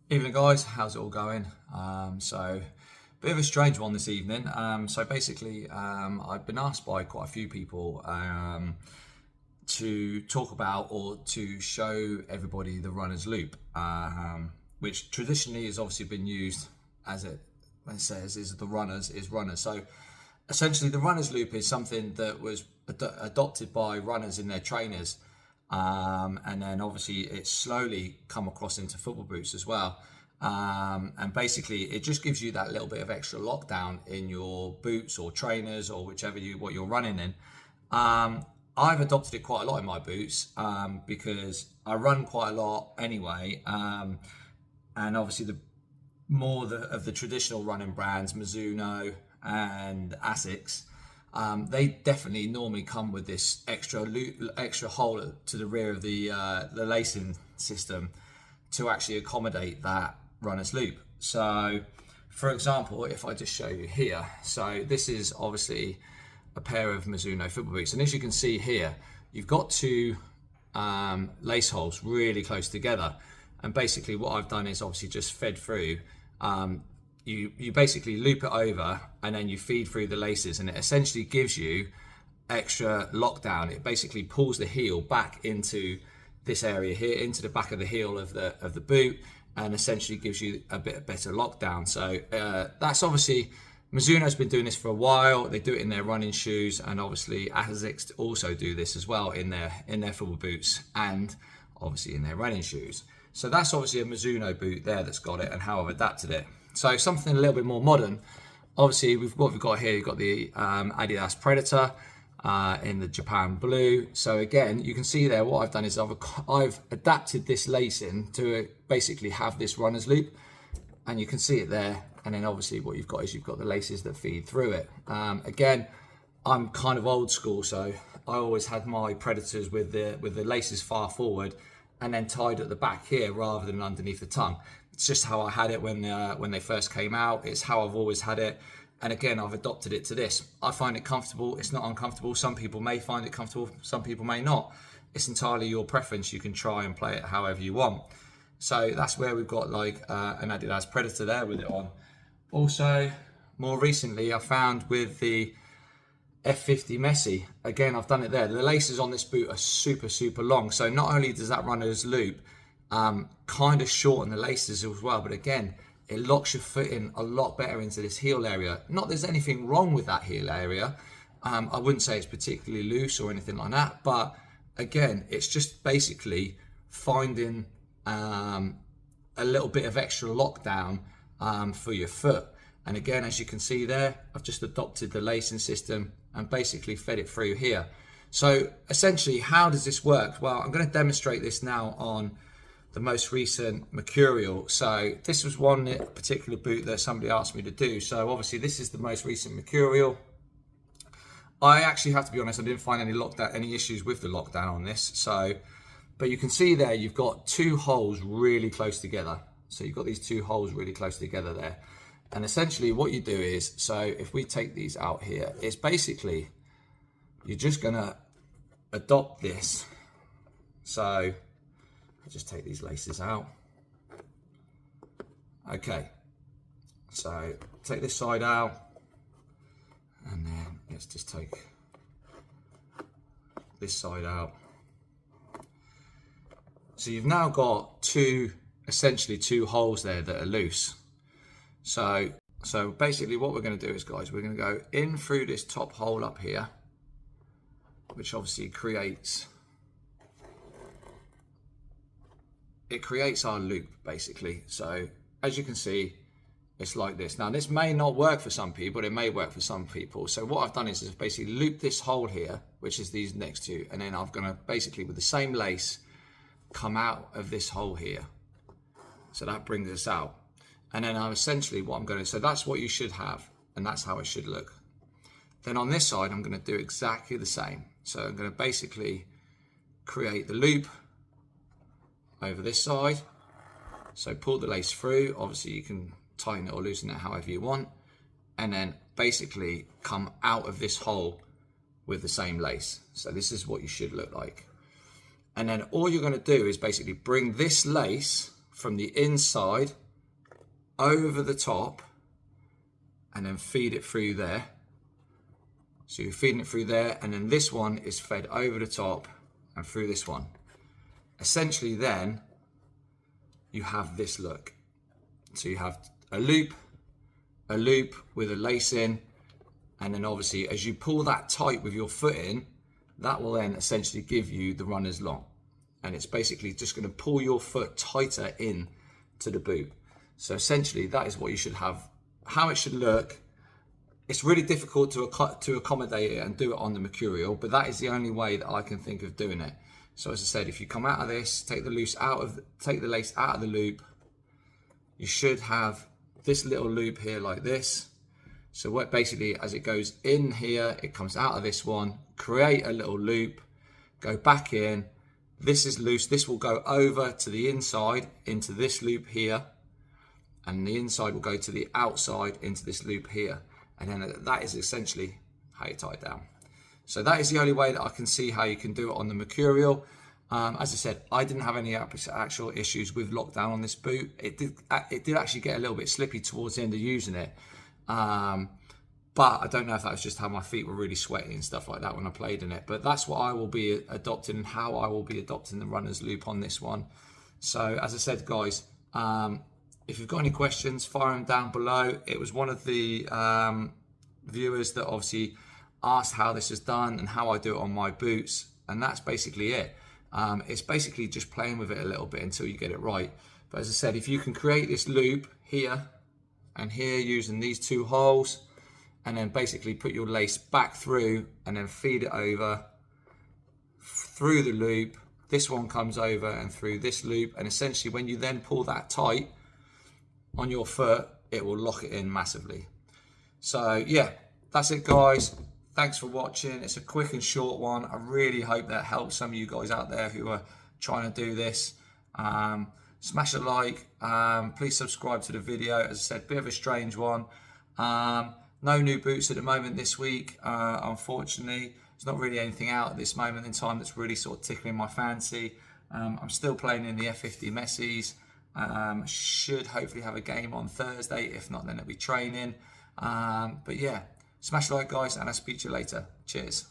Evening guys, how's it all going? Bit of a strange one this evening. I've been asked by quite a few people to talk about or to show everybody the runner's loop, which traditionally has obviously been used as it says is the runners is runners. So essentially the runner's loop is something that was adopted by runners in their trainers, and then obviously it's slowly come across into football boots as well. And basically it just gives you that little bit of extra lockdown in your boots or trainers or what you're running in. I've adopted it quite a lot in my boots, because I run quite a lot anyway. And obviously of the traditional running brands, Mizuno and Asics, they definitely normally come with this extra hole to the rear of the lacing system to actually accommodate that runner's loop. So, for example, if I just show you here, so this is obviously a pair of Mizuno football boots, and as you can see here, you've got two lace holes really close together. And basically, what I've done is obviously just fed through. You basically loop it over and then you feed through the laces, and it essentially gives you extra lockdown. It basically pulls the heel back into this area here, into the back of the heel of the boot, and essentially gives you a bit better lockdown. So that's obviously Mizuno's been doing this for a while. They do it in their running shoes, and obviously Asics also do this as well in their football boots and obviously in their running shoes. So that's obviously a Mizuno boot there that's got it and how I've adapted it. So something a little bit more modern. Obviously, we've got here, you've got the Adidas Predator in the Japan blue. So again, you can see there what I've done is I've adapted this lacing to basically have this runner's loop, and you can see it there. And then obviously what you've got is you've got the laces that feed through it. Again, I'm kind of old school, so I always had my Predators with the laces far forward and then tied at the back here rather than underneath the tongue. It's just how I had it when they first came out. It's how I've always had it. And again, I've adopted it to this. I find it comfortable. It's not uncomfortable. Some people may find it comfortable. Some people may not. It's entirely your preference. You can try and play it however you want. So that's where we've got like an Adidas Predator there with it on. Also, more recently, I found with the F50 Messi, again, I've done it there. The laces on this boot are super, super long. So not only does that runner's loop kind of shorten the laces as well, but again, it locks your foot in a lot better into this heel area. Not there's anything wrong with that heel area. I wouldn't say it's particularly loose or anything like that, but again, it's just basically finding a little bit of extra lockdown for your foot. And again, as you can see there, I've just adopted the lacing system and basically fed it through here. So essentially, how does this work? Well, I'm going to demonstrate this now on the most recent Mercurial. So this was one particular boot that somebody asked me to do. So obviously this is the most recent Mercurial. I actually have to be honest, I didn't find any issues with the lockdown on this. So, but you can see there, you've got two holes really close together. So you've got these two holes really close together there. And essentially what you do is, so if we take these out here, it's basically, you're just gonna adopt this. So just take these laces out. Okay, so take this side out, and then let's just take this side out. So you've now got essentially two holes there that are loose. So basically what we're going to do is, guys, we're going to go in through this top hole up here, which obviously creates our loop basically. So as you can see, it's like this. Now this may not work for some people, it may work for some people. So what I've done is basically loop this hole here, which is these next two, and then I'm going to basically with the same lace come out of this hole here. So that brings us out. And then essentially what I'm going to, so that's what you should have, and that's how it should look. Then on this side, I'm going to do exactly the same. So I'm going to basically create the loop over this side. So pull the lace through. Obviously you can tighten it or loosen it however you want. And then basically come out of this hole with the same lace. So this is what you should look like. And then all you're going to do is basically bring this lace from the inside over the top and then feed it through there. So you're feeding it through there, and then this one is fed over the top and through this one. Essentially then you have this look. So you have a loop with a lace in, and then obviously as you pull that tight with your foot in, that will then essentially give you the runner's long. And it's basically just going to pull your foot tighter in to the boot. So essentially that is what you should have, how it should look. It's really difficult to accommodate it and do it on the Mercurial, but that is the only way that I can think of doing it. So as I said, if you come out of this, take the lace out of the loop, you should have this little loop here like this. So what basically, as it goes in here, it comes out of this one, create a little loop, go back in. This is loose. This will go over to the inside into this loop here, and the inside will go to the outside into this loop here. And then that is essentially how you tie it down. So that is the only way that I can see how you can do it on the Mercurial. As I said, I didn't have any actual issues with lockdown on this boot. It did actually get a little bit slippy towards the end of using it. But I don't know if that was just how my feet were really sweaty and stuff like that when I played in it. But that's what I will be adopting, and how I will be adopting the runner's loop on this one. So as I said, guys, if you've got any questions, fire them down below. It was one of the viewers that obviously asked how this is done and how I do it on my boots. And that's basically it. It's basically just playing with it a little bit until you get it right. But as I said, if you can create this loop here and here using these two holes, and then basically put your lace back through and then feed it over through the loop, this one comes over and through this loop, and essentially when you then pull that tight on your foot, it will lock it in massively. So yeah, that's it, guys. Thanks for watching. It's a quick and short one. I really hope that helps some of you guys out there who are trying to do this. Smash a like. Please subscribe to the video. As I said, bit of a strange one. No new boots at the moment this week, unfortunately. There's not really anything out at this moment in time that's really sort of tickling my fancy. I'm still playing in the F50 Messies. Should hopefully have a game on Thursday. If not, then it'll be training. But yeah, smash a like, guys, and I'll speak to you later. Cheers.